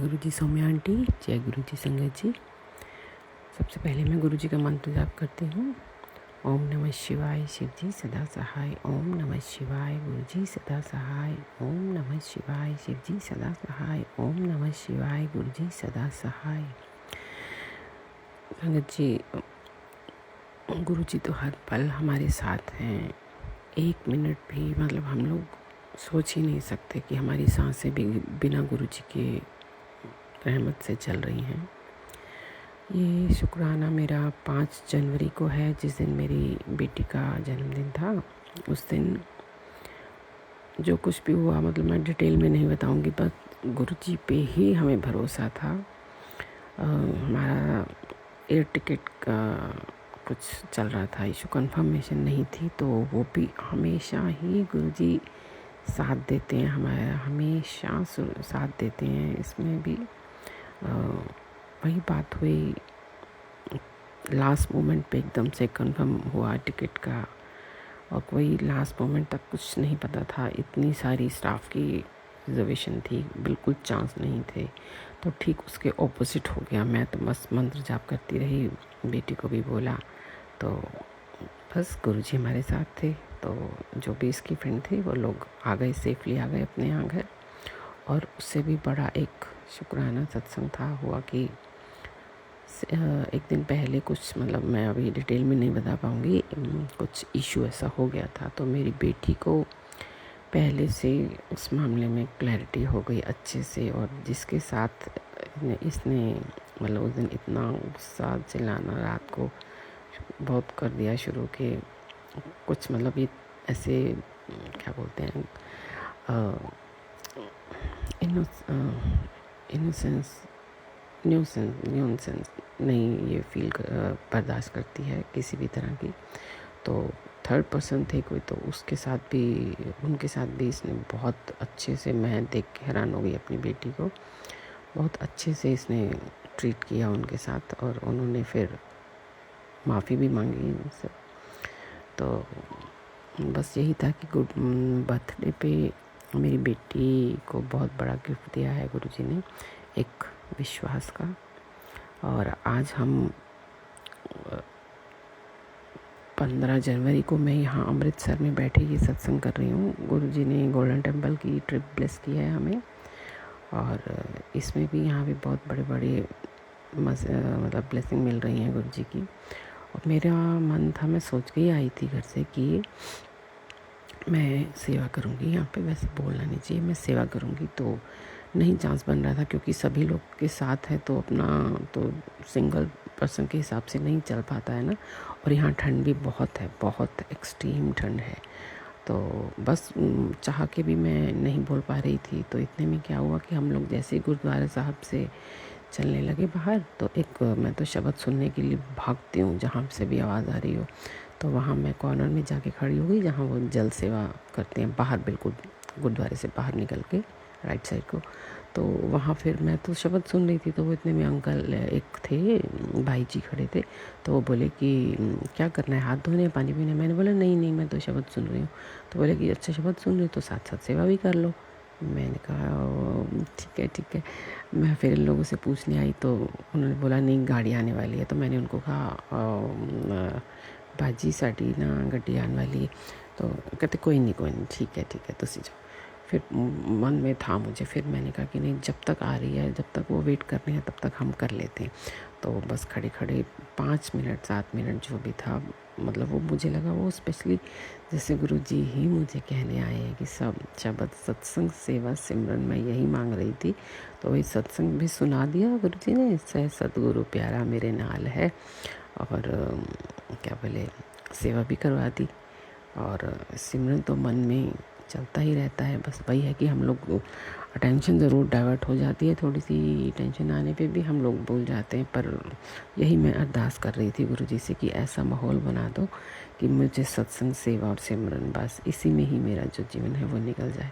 गुरु जी Saumya aunty, जय गुरु जी संगत जी। सबसे पहले मैं गुरु जी का मंत्र जाप करती हूँ। ओम नमः शिवाय, शिव जी सदा सहाय। ओम नमः शिवाय, गुरु जी सदा सहाय। ओम नमः शिवाय, शिव जी सदा सहाय। ओम नमः शिवाय, गुरु जी सदा सहाय। संगत जी, गुरु जी तो हर पल हमारे साथ हैं। एक मिनट भी मतलब हम लोग सोच ही नहीं सकते कि हमारी सांसें भी बिना गुरु जी के रहमत से चल रही हैं। ये शुक्राना मेरा 5 जनवरी को है, जिस दिन मेरी बेटी का जन्मदिन था। उस दिन जो कुछ भी हुआ, मतलब मैं डिटेल में नहीं बताऊंगी, बस गुरु जी पे ही हमें भरोसा था। हमारा एयर टिकट का कुछ चल रहा था इशू, कंफर्मेशन नहीं थी, तो वो भी हमेशा ही गुरु जी साथ देते हैं, हमारा हमेशा साथ देते हैं। इसमें भी वही बात हुई, लास्ट मोमेंट पे एकदम से कंफर्म हुआ टिकट का, और कोई लास्ट मोमेंट तक कुछ नहीं पता था। इतनी सारी स्टाफ की रिजर्वेशन थी, बिल्कुल चांस नहीं थे। तो ठीक उसके ऑपोजिट हो गया। मैं तो बस मंत्र जाप करती रही, बेटी को भी बोला, तो बस गुरुजी हमारे साथ थे। तो जो भी इसकी फ्रेंड थी वो लोग आ गए, सेफली आ गए अपने यहाँ घर। और उससे भी बड़ा एक शुक्राना सत्संग था हुआ कि एक दिन पहले कुछ, मतलब मैं अभी डिटेल में नहीं बता पाऊँगी, कुछ इशू ऐसा हो गया था। तो मेरी बेटी को पहले से उस मामले में क्लैरिटी हो गई अच्छे से। और जिसके साथ इसने मतलब उस दिन इतना गुस्सा चिल्लाना रात को बहुत कर दिया शुरू के, कुछ मतलब ये ऐसे क्या बोलते हैं, इनोसेंस न्यूसेंस नहीं, ये फील बर्दाश्त करती है किसी भी तरह की। तो थर्ड पर्सन थे कोई, तो उनके साथ भी इसने बहुत अच्छे से, मैं देख के हैरान हो गई अपनी बेटी को, बहुत अच्छे से इसने ट्रीट किया उनके साथ। और उन्होंने फिर माफ़ी भी मांगी उनसे। तो बस यही था कि बर्थडे पे मेरी बेटी को बहुत बड़ा गिफ्ट दिया है गुरुजी ने, एक विश्वास का। और आज हम 15 जनवरी को मैं यहाँ अमृतसर में बैठे ये सत्संग कर रही हूँ। गुरुजी ने गोल्डन टेम्पल की ट्रिप ब्लेस की है हमें, और इसमें भी यहाँ भी बहुत बड़े बड़े मतलब ब्लेसिंग मिल रही हैं गुरुजी की। और मेरा मन था, मैं सोच के ही आई थी घर से कि मैं सेवा करूँगी यहाँ पे। वैसे बोलना नहीं चाहिए, मैं सेवा करूँगी, तो नहीं चांस बन रहा था क्योंकि सभी लोग के साथ है, तो अपना तो सिंगल पर्सन के हिसाब से नहीं चल पाता है ना। और यहाँ ठंड भी बहुत है, बहुत एक्सट्रीम ठंड है। तो बस चाह के भी मैं नहीं बोल पा रही थी। तो इतने में क्या हुआ कि हम लोग जैसे ही गुरुद्वारा साहब से चलने लगे बाहर, तो एक मैं तो शब्द सुनने के लिए भागती हूँ जहाँ से भी आवाज़ आ रही हो। तो वहाँ मैं कॉर्नर में जाके खड़ी हो गई जहाँ वो जल सेवा करते हैं, बाहर बिल्कुल गुरुद्वारे से बाहर निकल के राइट साइड को। तो वहाँ फिर मैं तो शब्द सुन रही थी, तो वो इतने में अंकल एक थे, भाई जी खड़े थे। तो वो बोले कि क्या करना है, हाथ धोने, पानी पीने? मैंने बोला नहीं मैं तो शब्द सुन रही हूँ। तो बोले कि अच्छा शब्द सुन रही हो तो साथ साथ सेवा भी कर लो। मैंने कहा ठीक है। मैं फिर इन लोगों से पूछने आई, तो उन्होंने बोला नहीं गाड़ी आने वाली है। तो मैंने उनको कहा बाजी साड़ी ना गड्डी आने वाली है। तो कहते कोई नहीं ठीक है तो जाओ। फिर मन में था मुझे, फिर मैंने कहा कि नहीं, जब तक आ रही है, जब तक वो वेट कर रहे हैं, तब तक हम कर लेते हैं। तो बस खड़े 5 मिनट 7 मिनट जो भी था, मतलब वो मुझे लगा वो स्पेशली जैसे गुरु जी ही मुझे कहने आए हैं कि सब शब्द सत्संग सेवा सिमरन मैं यही मांग रही थी। तो वही सत्संग भी सुना दिया गुरु जी ने, सह सतगुरु प्यारा मेरे नाल है। और क्या बोले, सेवा भी करवा दी। और सिमरन तो मन में चलता ही रहता है। बस वही है कि हम लोग अटेंशन ज़रूर डाइवर्ट हो जाती है, थोड़ी सी टेंशन आने पे भी हम लोग भूल जाते हैं। पर यही मैं अरदास कर रही थी गुरुजी से कि ऐसा माहौल बना दो कि मुझे सत्संग सेवा और सिमरन, बस इसी में ही मेरा जो जीवन है वो निकल जाए।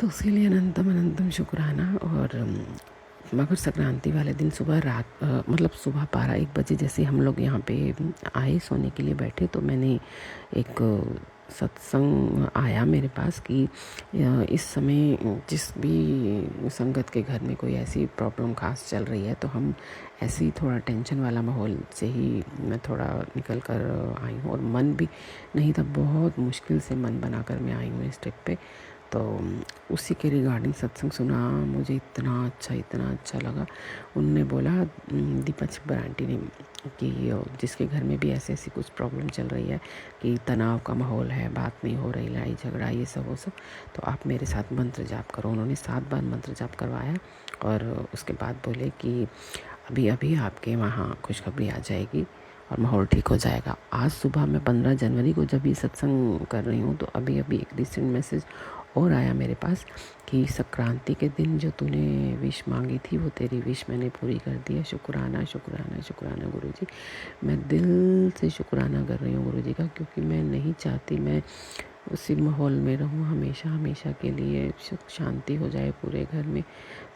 तो उसके लिए अनंतम शुक्राना। और मकर संक्रांति वाले दिन मतलब सुबह 12-1 बजे जैसे हम लोग यहाँ पे आए सोने के लिए बैठे, तो मैंने एक सत्संग आया मेरे पास कि इस समय जिस भी संगत के घर में कोई ऐसी प्रॉब्लम खास चल रही है, तो हम ऐसे ही थोड़ा टेंशन वाला माहौल से ही मैं थोड़ा निकल कर आई हूँ, और मन भी नहीं था, बहुत मुश्किल से मन बनाकर मैं आई हूँ इस ट्रिप पे। तो उसी के रिगार्डिंग सत्संग सुना, मुझे इतना अच्छा लगा। उनने बोला, दीपा छिब्बर आंटी ने, कि जिसके घर में भी ऐसी ऐसी कुछ प्रॉब्लम चल रही है कि तनाव का माहौल है, बात नहीं हो रही, लड़ाई झगड़ा ये सब वो सब, तो आप मेरे साथ मंत्र जाप करो। उन्होंने 7 बार मंत्र जाप करवाया और उसके बाद बोले कि अभी अभी आपके वहाँ खुशखबरी आ जाएगी और माहौल ठीक हो जाएगा। आज सुबह मैं 15 जनवरी को जब ये सत्संग कर रही हूँ, तो अभी अभी एक रिसेंट मैसेज और आया मेरे पास कि संक्रांति के दिन जो तूने विश मांगी थी, वो तेरी विश मैंने पूरी कर दी है। शुक्राना शुक्राना शुक्राना गुरुजी। मैं दिल से शुक्राना कर रही हूँ गुरुजी का, क्योंकि मैं नहीं चाहती मैं उसी माहौल में रहूँ हमेशा हमेशा के लिए। सुख शांति हो जाए पूरे घर में,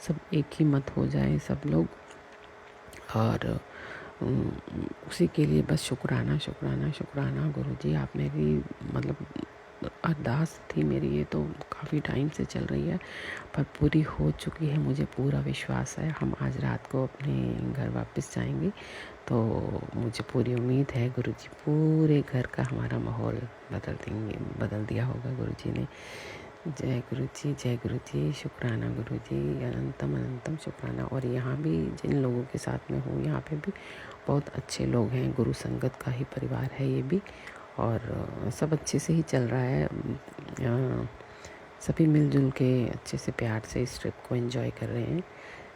सब एक ही मत हो जाए सब लोग, और उसी के लिए बस शुक्राना शुक्राना शुक्राना गुरुजी। आप मेरी मतलब अरदास थी मेरी, ये तो काफ़ी टाइम से चल रही है, पर पूरी हो चुकी है, मुझे पूरा विश्वास है। हम आज रात को अपने घर वापस जाएंगे, तो मुझे पूरी उम्मीद है गुरुजी पूरे घर का हमारा माहौल बदल दिया होगा गुरुजी ने। जय गुरुजी, जय गुरुजी, शुक्राना गुरुजी, अनंतम अनंतम शुक्राना। और यहाँ भी जिन लोगों के साथ में हूँ, यहाँ पे भी बहुत अच्छे लोग हैं, गुरु संगत का ही परिवार है ये भी, और सब अच्छे से ही चल रहा है। सभी मिलजुल के अच्छे से प्यार से इस ट्रिप को एंजॉय कर रहे हैं।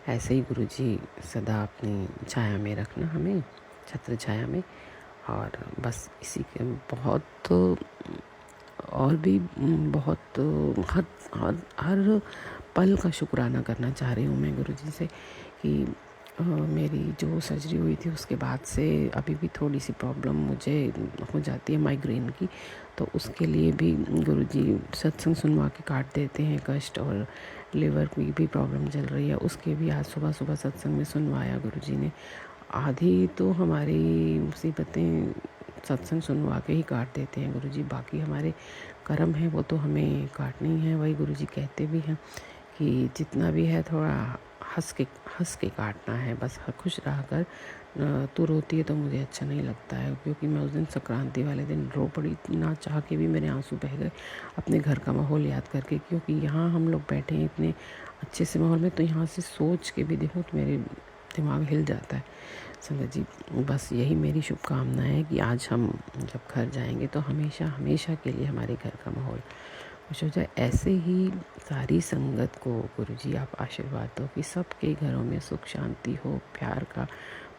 ऐसे ही गुरुजी सदा अपनी छाया में रखना हमें, छत्र छाया में। और बस इसी के बहुत और भी बहुत हर हर हर पल का शुक्राना करना चाह रही हूँ मैं गुरुजी से कि मेरी जो सर्जरी हुई थी उसके बाद से अभी भी थोड़ी सी प्रॉब्लम मुझे हो जाती है माइग्रेन की, तो उसके लिए भी गुरुजी सत्संग सुनवा के काट देते हैं कष्ट। और लिवर की भी प्रॉब्लम चल रही है, उसके भी आज सुबह सुबह सत्संग में सुनवाया गुरुजी ने। आधी तो हमारी मुसीबतें सत्संग सुनवा के ही काट देते हैं गुरुजी, बाकी हमारे कर्म है वो तो हमें काटनी ही है। वही गुरुजी कहते भी हैं कि जितना भी है थोड़ा हंस के काटना है, बस खुश रह कर। तू रोती है तो मुझे अच्छा नहीं लगता है, क्योंकि मैं उस दिन संक्रांति वाले दिन रो पड़ी, ना चाह के भी मेरे आंसू बह गए अपने घर का माहौल याद करके, क्योंकि यहाँ हम लोग बैठे हैं इतने अच्छे से माहौल में, तो यहाँ से सोच के भी देखो तो मेरे दिमाग हिल जाता है। संगत जी, बस यही मेरी शुभकामना है कि आज हम जब घर जाएंगे तो हमेशा हमेशा के लिए हमारे घर का माहौल खुश हो जाए। ऐसे ही सारी संगत को गुरुजी आप आशीर्वाद दो कि सबके घरों में सुख शांति हो,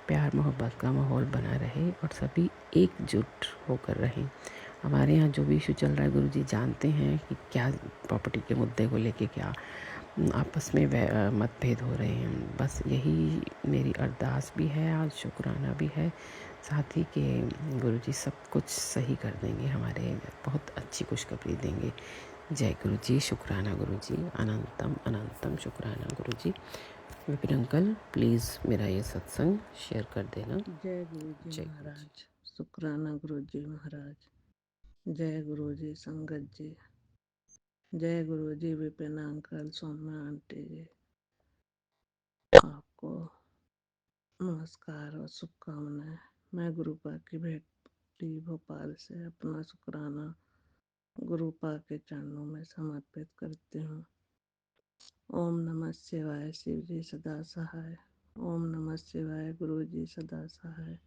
प्यार मोहब्बत का माहौल बना रहे और सभी एकजुट होकर रहें। हमारे यहाँ जो भी इशू चल रहा है गुरुजी जानते हैं कि क्या प्रॉपर्टी के मुद्दे को लेके क्या आपस में मतभेद हो रहे हैं। बस यही मेरी अरदास भी है, आज शुक्राना भी है साथ ही कि गुरुजी सब कुछ सही कर देंगे, हमारे बहुत अच्छी खुशखबरी देंगे। जय गुरुजी, शुक्राना गुरुजी, अनंतम अनंतम शुक्राना गुरुजी। विपिन अंकल प्लीज़ मेरा ये सत्संग शेयर कर देना। जय गुरु जी जय गुरुजी। महाराज। शुक्राना गुरु जी महाराज। जय गुरु जी संगत जी। जय गुरु जी विपिन अंकल, सौम्या आंटी जी, आपको नमस्कार और शुभकामनाएं। मैं गुरुपा की बेटी भोपाल से अपना शुक्राना गुरुपा के चरणों में समर्पित करती हूँ। ओम नमः शिवाय, शिव जी सदा सहाय। ओम नमः शिवाय, गुरु जी सदा सहाय।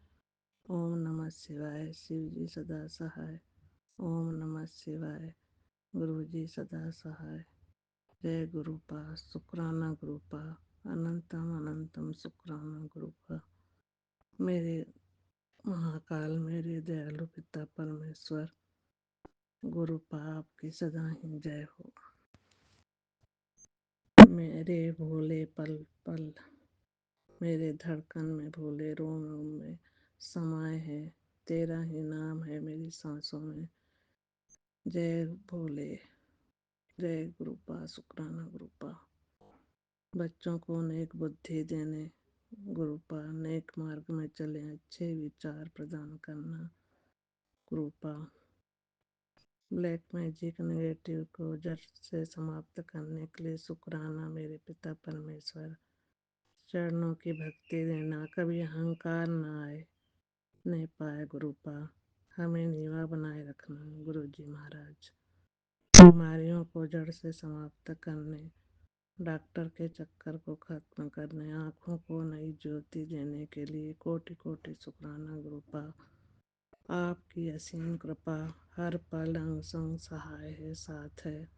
ओम नमः शिवाय, शिव जी सदा सहाय। ओम नमः शिवाय, गुरु जी सदा सहाय। जय गुरुपा, शुक्राना गुरुपा, अनंतम अनंतम शुक्राना गुरुपा। मेरे महाकाल, मेरे दयालु पिता परमेश्वर, गुरुपा आपकी सदा ही जय हो। मेरे भोले पल पल, मेरे धड़कन में भोले रोम रोम में समाये है, तेरा ही नाम है मेरी सांसों में। जय भोले, जय गुरुपा, शुक्राना गुरुपा। बच्चों को नेक बुद्धि देने गुरुपा, नेक मार्ग में चले, अच्छे विचार प्रदान करना गुरुपा। ब्लैक मैजिक नेगेटिव को जड़ से समाप्त करने के लिए शुक्राना मेरे पिता परमेश्वर। चरणों की भक्ति देना, कभी अहंकार न आए नहीं पाए गुरुपा। हमें नीवा बनाए रखना गुरु जी महाराज। बीमारियों को जड़ से समाप्त करने, डॉक्टर के चक्कर को खत्म करने, आँखों को नई ज्योति देने के लिए कोटि कोटि शुक्राना गुरुपा। आपकी असीम कृपा हर पल अंग संग सहाय है, साथ है।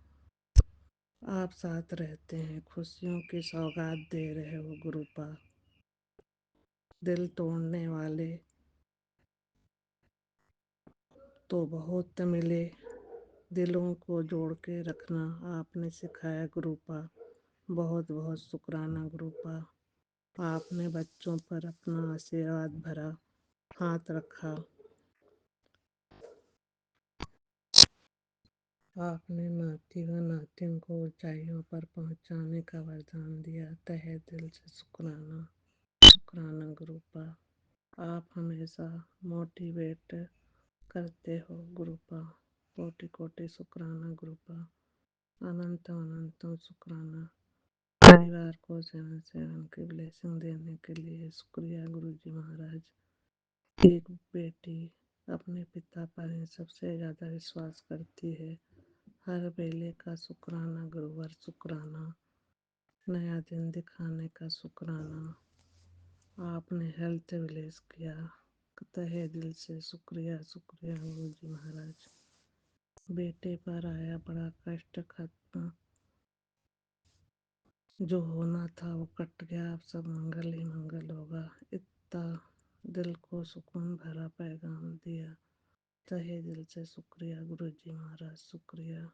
आप साथ रहते हैं, खुशियों की सौगात दे रहे हो गुरुपा। दिल तोड़ने वाले तो बहुत मिले, दिलों को जोड़ के रखना आपने सिखाया गुरुपा। बहुत बहुत शुक्राना गुरुपा। आपने बच्चों पर अपना आशीर्वाद भरा हाथ रखा। आपने नाती व नातिन को ऊंचाइयों पर पहुंचाने का वरदान दिया। तहे दिल से शुक्राना, शुक्राना गुरुपा। आप हमेशा मोटिवेट करते हो गुरुपा। कोटि कोटि शुक्राना गुरुपा। अनंत अनंत शुक्राना। परिवार को 7 की ब्लेसिंग देने के लिए शुक्रिया गुरु जी महाराज। एक बेटी अपने पिता पर ही सबसे ज्यादा विश्वास करती है। हर बेले का शुक्राना गुरुवर, शुक्राना। नया दिन दिखाने का शुक्राना। आपने हेल्थ विलेज किया, तहे दिल से शुक्रिया शुक्रिया गुरु जी महाराज। बेटे पर आया बड़ा कष्ट खत्म, जो होना था वो कट गया, अब सब मंगल ही मंगल होगा। इतना दिल को सुकून भरा पैगाम दिया, तहे दिल से शुक्रिया गुरु जी महाराज, शुक्रिया।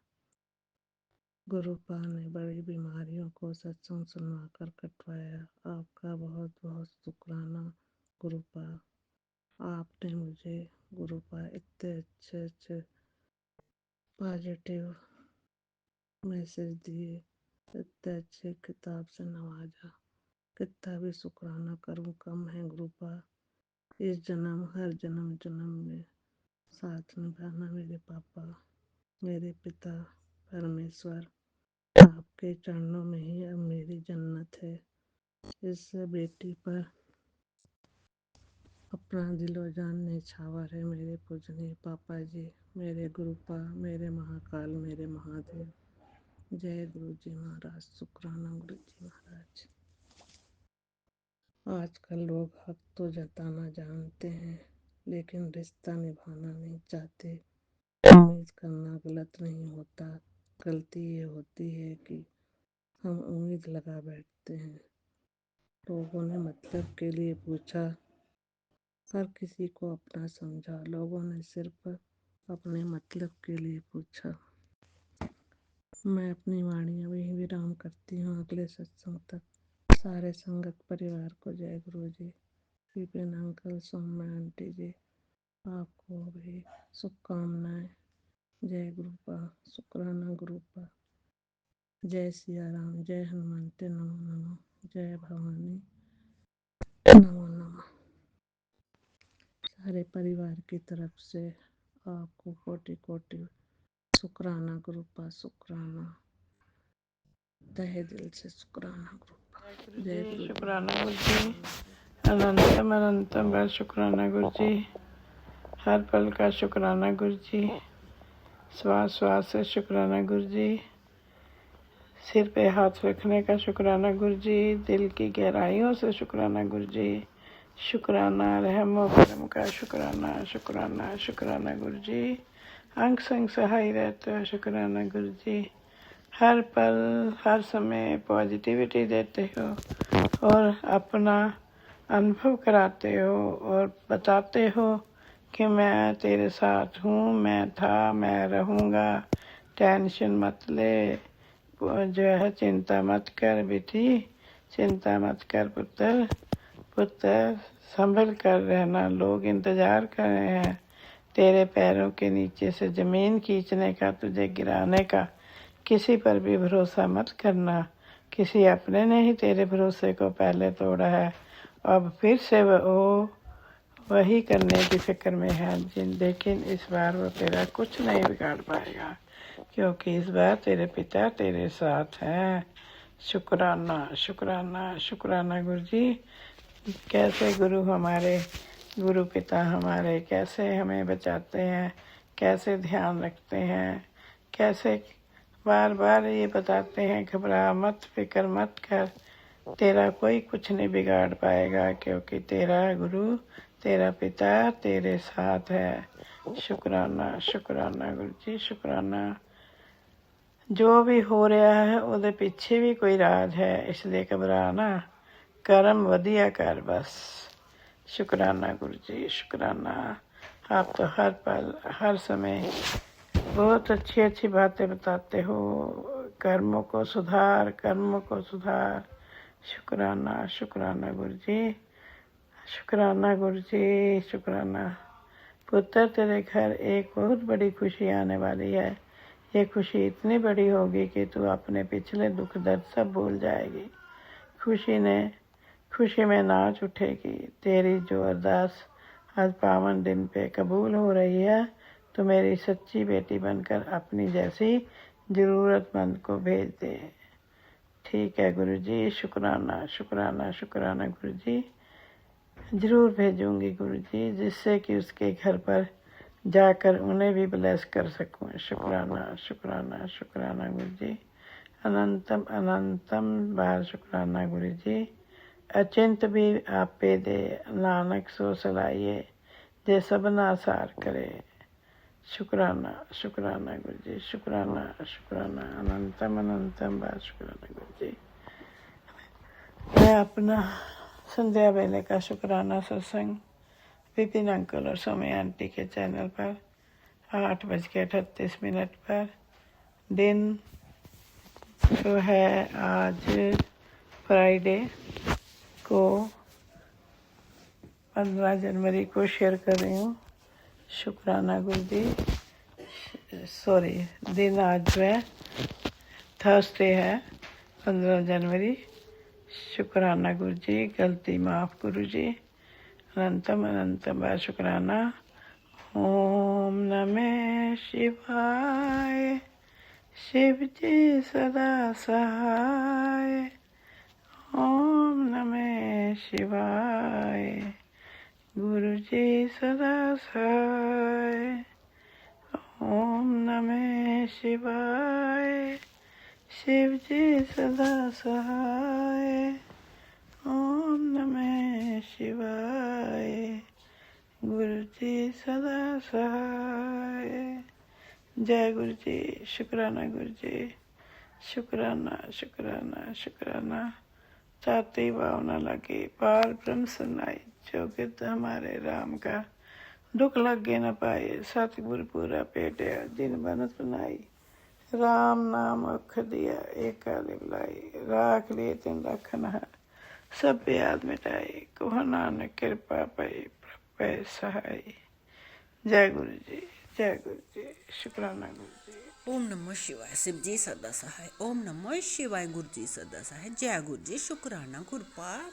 गुरुपा ने बड़ी बीमारियों को सत्संग सुनवाकर कटवाया। आपका बहुत बहुत शुक्राना गुरुपा। आपने मुझे गुरुपा इतने अच्छे अच्छे पॉजिटिव मैसेज दिए, इतने अच्छे किताब से नवाजा। कितना भी शुक्राना करूं कम है गुरुपा। इस जन्म हर जन्म जन्म में साथ निभाना मेरे पापा, मेरे पिता परमेश्वर। आपके चरणों में ही अब मेरी जन्नत है। इस बेटी पर अपना दिलो जान न्यौछावर है मेरे पूजनीय पापा जी, मेरे गुरुपा, मेरे महाकाल, मेरे महादेव। जय गुरु जी महाराज, शुक्राना गुरु जी महाराज। आजकल लोग हक तो जताना जानते हैं, लेकिन रिश्ता निभाना नहीं चाहते। उम्मीद करना गलत नहीं होता, गलती ये होती है कि हम उम्मीद लगा बैठते हैं। लोगों ने मतलब के लिए पूछा, हर किसी को अपना समझा। लोगों ने सिर्फ अपने मतलब के लिए पूछा। मैं अपनी वाणी अभी विराम करती हूँ। अगले सत्संग तक सारे संगत परिवार को जय गुरु जी। विपिन अंकल, सौम्या आंटी जी, आपको भी शुभकामनाएं। जय गुरुपा, शुक्राना गुरुपा। जय सिया राम, जय हनुमंते नमो नमो, जय भवानी नमो नमो। सारे परिवार की तरफ से आपको कोटि कोटि शुक्राना गुरुपा, शुक्राना। तहे दिल से शुक्राना गुरुपा। जय गुरु जी, शुक्राना गुरु जी। अनंतम अनंतम बार शुक्राना गुरु जी। हर पल का शुक्राना गुरु जी। श्वास श्वास से शुक्राना गुरु जी। सिर पे हाथ रखने का शुक्राना गुरु जी। दिल की गहराइयों से शुक्राना गुरु जी। शुक्राना रहम व करम का शुक्राना, शुक्राना शुक्राना गुरु जी। अंग संग सहाय रहते हो शुक्राना गुरु जी। हर पल हर समय पॉजिटिविटी देते हो और अपना अनुभव कराते हो और बताते हो कि मैं तेरे साथ हूँ, मैं था, मैं रहूँगा, टेंशन मत ले, जो है चिंता मत कर बेटी, चिंता मत कर पुत्र, पुत्र संभल कर रहना। लोग इंतज़ार कर रहे हैं तेरे पैरों के नीचे से ज़मीन खींचने का, तुझे गिराने का। किसी पर भी भरोसा मत करना, किसी अपने ने ही तेरे भरोसे को पहले तोड़ा है। अब फिर से वो वही करने की फिक्र में है जिन, लेकिन इस बार वो तेरा कुछ नहीं बिगाड़ पाएगा, क्योंकि इस बार तेरे पिता तेरे साथ हैं। शुक्राना शुक्राना शुक्राना गुरु जी। कैसे गुरु हमारे, गुरु पिता हमारे कैसे हमें बचाते हैं, कैसे ध्यान रखते हैं, कैसे बार बार ये बताते हैं घबरा मत, फिक्र मत कर, तेरा कोई कुछ नहीं बिगाड़ पाएगा, क्योंकि तेरा गुरु तेरा पिता तेरे साथ है। शुक्राना शुक्राना गुरु जी शुक्राना। जो भी हो रहा है ਉਹਦੇ ਪਿੱਛੇ ਵੀ ਕੋਈ ਰਾਜ ਹੈ, ਇਸ ਲਈ ਘਬਰਾ ਨਾ, कर्म वधिया कर बस। शुक्राना गुरु जी शुक्राना। आप तो हर पल हर समय बहुत अच्छी अच्छी बातें बताते हो, कर्मों को सुधार, कर्मों को सुधार। शुक्राना शुक्राना गुरु जी शुक्राना गुरु जी शुक्राना। पुत्र तेरे घर एक बहुत बड़ी खुशी आने वाली है। ये खुशी इतनी बड़ी होगी कि तू अपने पिछले दुख दर्द सब भूल जाएगी। खुशी में नाच उठेगी। तेरी जो अरदास आज पावन दिन पे कबूल हो रही है, तो मेरी सच्ची बेटी बनकर अपनी जैसी ज़रूरतमंद को भेज दे। ठीक है गुरु जी, शुक्राना शुक्राना शुक्राना गुरु जी। ज़रूर भेजूंगी गुरु जी, जिससे कि उसके घर पर जाकर उन्हें भी ब्लेस कर सकूं। शुक्राना शुक्राना शुक्राना गुरु जी। अनंतम अनंतम बार शुक्राना गुरु जी। अचिंत भी आपे दे, नानक सो सलाइए, जे सबना सार करे। शुक्राना शुक्राना गुरु जी शुक्राना शुक्राना। अनंतम अनंतम बार शुक्राना गुरु जी। मैं अपना संध्या वेले का शुक्राना सत्संग विपिन अंकल और सोमी आंटी के चैनल पर 8:38 पर, दिन जो है आज फ्राइडे को 15 जनवरी को शेयर कर रही हूँ। शुक्राना गुरु जी। सॉरी, दिन आज जो है थर्सडे है 15 जनवरी। शुक्राना गुरु जी, गलती माफ़ गुरु जी। अनंतम अनंतम बार शुक्राना। ओम नमः शिवाय। शिव जी सदा सहाय। ओम नमः शिवाय। गुरु जी सदा सहाय। ओम नमः शिवाय। शिव जी सदा सहाय। ओम नमः शिवाय। गुरु जी सदा सहाय। जय गुरु जी। शुक्राना गुरु जी शुक्राना शुक्राना शुक्राना। ताती भावना लगी पार ब्रह्म सुनाई, जो गिरद हमारे राम का दुख लगे न पाए। सतगुरु पूरा पेटिया जिन बनत बनाई, राम नाम अख दिया एक काले बुलाई। राख लिए तिन रखन है, सब याद मिटाई। कहो नानक कृपा पाई, प्रभु सहाय। जय गुरु जी जय गुरु जी। शुक्राना गुरु जी। ओम नमः शिवाय। शिव जी सदा सहाय। ओम नमः शिवाय। गुरु जी सदा सहाय। जय गुरु जी। शुक्राना कृपा।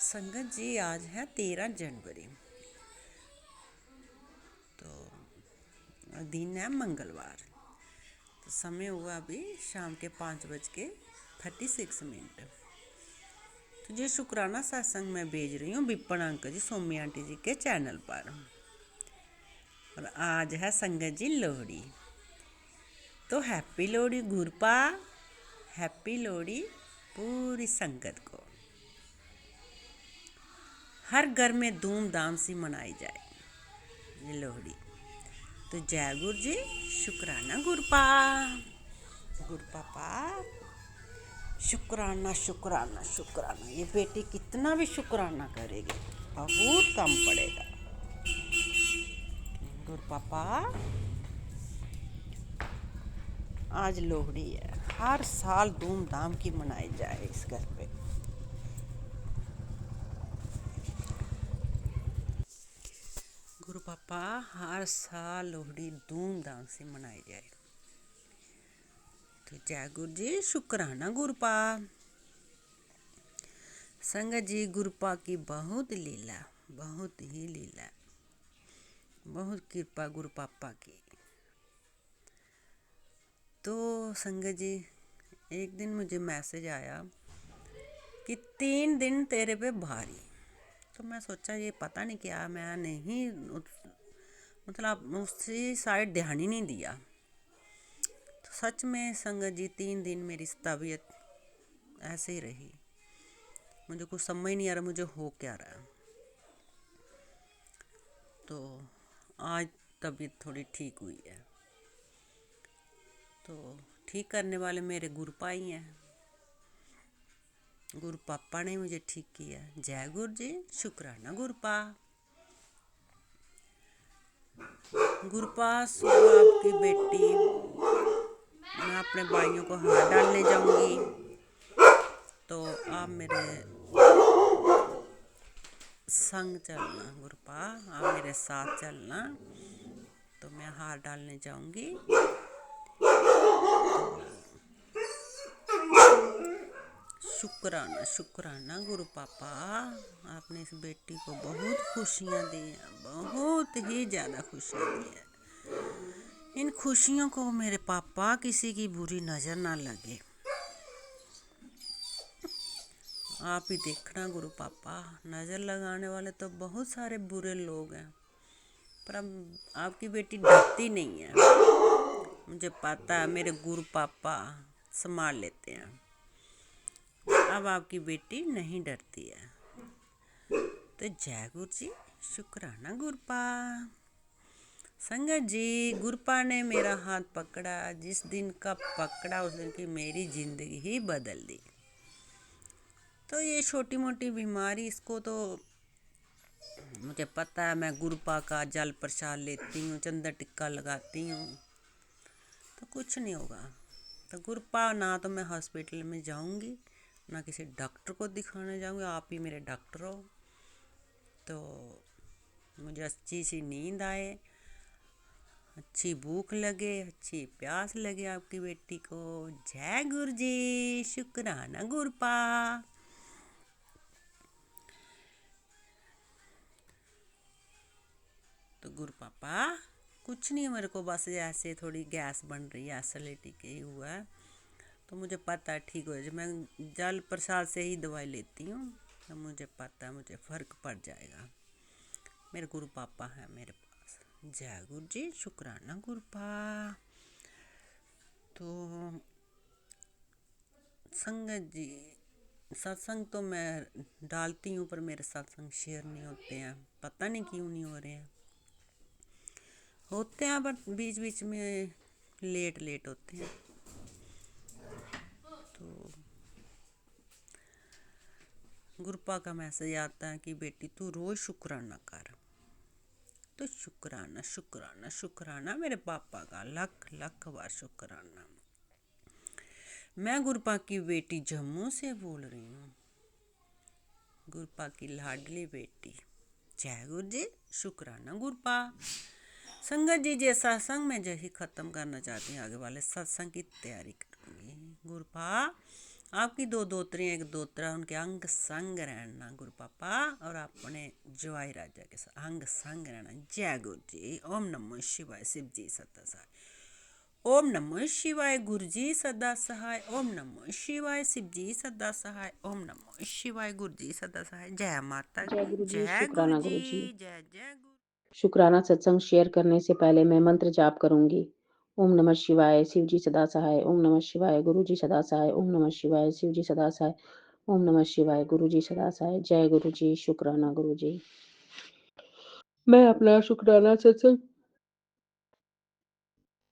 संगत जी, आज है 13 जनवरी, तो दिन है मंगलवार। तो समय हुआ अभी शाम के 5:36। तो ये शुक्राना सत्संग मैं भेज रही हूँ विपिन अंकल जी, सोमी आंटी जी के चैनल पर। और आज है संगत जी लोहड़ी। तो हैप्पी लोहड़ी गुरपा, हैप्पी लोहड़ी पूरी संगत को। हर घर में धूमधाम से मनाई जाए ये लोहड़ी। तो जय गुरु जी। शुक्राना गुरपा। गुरपापा शुक्राना शुक्राना शुक्राना। ये बेटी कितना भी शुक्राना करेगी बहुत कम पड़ेगा। गुरपापा आज लोहड़ी है, हर साल धूमधाम की मनाई जाए इस घर पे। गुरु पापा हर साल लोहड़ी धूमधाम से मनाई जाए। तो जय गुरु जी। शुक्राना गुरुपा। संगत जी, गुरुपा की बहुत लीला। बहुत ही लीला, बहुत कृपा गुरु पापा की। तो संगत जी, एक दिन मुझे मैसेज आया कि 3 दिन तेरे पे भारी। तो मैं सोचा ये पता नहीं क्या, मैं नहीं मतलब उसी साइड ध्यान ही नहीं दिया। तो सच में संगत जी 3 दिन मेरी तबीयत ऐसे ही रही। मुझे कुछ समझ नहीं आ रहा मुझे हो क्या रहा है। तो आज तबीयत थोड़ी ठीक हुई है। तो ठीक करने वाले मेरे गुरुपा ही हैं। गुरु पापा ने मुझे ठीक किया। जय गुरु जी, शुक्राना गुरुपा। गुरुपा, सुबह आपकी बेटी, मैं अपने भाइयों को हाथ डालने जाऊंगी, तो आप मेरे संग चलना गुरुपा, आप मेरे साथ चलना। तो मैं हार डालने जाऊंगी। शुक्राना शुक्राना गुरु पापा, आपने इस बेटी को बहुत खुशियाँ दी हैं, बहुत ही ज़्यादा खुशियाँ दी हैं। इन खुशियों को मेरे पापा किसी की बुरी नज़र ना लगे। आप ही देखना गुरु पापा, नज़र लगाने वाले तो बहुत सारे बुरे लोग हैं, पर अब आपकी बेटी डरती नहीं है। मुझे पता है मेरे गुरु पापा संभाल लेते हैं। अब आपकी बेटी नहीं डरती है। तो जय गुरु जी, शुक्राना गुरुपा। संगत जी, गुरुपा ने मेरा हाथ पकड़ा, जिस दिन का पकड़ा उस दिन की मेरी ज़िंदगी ही बदल दी। तो ये छोटी मोटी बीमारी, इसको तो मुझे पता है, मैं गुरुपा का जल प्रसाद लेती हूँ, चंदन टिक्का लगाती हूँ, तो कुछ नहीं होगा। तो गुरुपा, ना तो मैं हॉस्पिटल में जाऊँगी, ना किसी डॉक्टर को दिखाने जाऊँगी, आप ही मेरे डॉक्टर हो। तो मुझे अच्छी सी नींद आए, अच्छी भूख लगे, अच्छी प्यास लगे आपकी बेटी को। जय गुरु जी, शुक्राना गुरुपा। तो गुरु पापा, कुछ नहीं, मेरे को बस ऐसे थोड़ी गैस बन रही है, एसिडिटी के हुआ है, तो मुझे पता है ठीक हो जाए। मैं जल प्रसाद से ही दवाई लेती हूँ, तो मुझे पता है मुझे फ़र्क पड़ जाएगा। मेरे गुरु पापा हैं मेरे पास। जय गुरु जी, शुक्राना गुरुपा। तो संगत जी, सत्संग तो मैं डालती हूँ, पर मेरे सत्संग शेयर नहीं होते हैं, पता नहीं क्यों नहीं हो रहे हैं। होते हैं बट बीच बीच में लेट होते हैं। तो गुरुपा का मैसेज आता है कि बेटी तू रोज़ शुक्राना कर। तो शुक्राना शुक्राना शुक्राना मेरे पापा का लख लख बार शुक्राना। मैं गुरुपा की बेटी जम्मू से बोल रही हूँ, गुरुपा की लाडली बेटी। जय गुरु जी, शुक्राना गुरुपा। संगत जी, जे सत्संग में जही ख़त्म करना चाहती हूँ, आगे वाले सत्संग की तैयारी करूँगी। गुरुपा, आपकी 2 दोतरी, एक दोतरा, उनके अंग संग रहना गुरु पापा, और अपने जवाई राजा के साथ अंग संग रहना। जय गुरु जी। ओम नमो शिवाय, शिव जी सदा सहाय। ओम नमो शिवाय, गुरु जी सदा सहाय। ओम नमो शिवाय, शिव जी सदा सहाय। ओम नमो शिवाय, गुरु जी सदा सहाय। जय माता जय की, गुरु जी, जय गुरु शुक्राना गुरु जी। जी, जय जय गुरु। शुक्राना सत्संग शेयर करने से पहले मैं मंत्र जाप करूंगी। ओम नमः शिवाय, शिव जी सदा सहाय। ओम नमः शिवाय, गुरु जी सदा सहाय। ओम नमः शिवाय, शिव जी सदा सहाय। ओम नमः शिवाय, गुरु जी सदा सहाय। जय गुरु जी, शुक्राना गुरु जी। मैं अपना शुक्राना सत्संग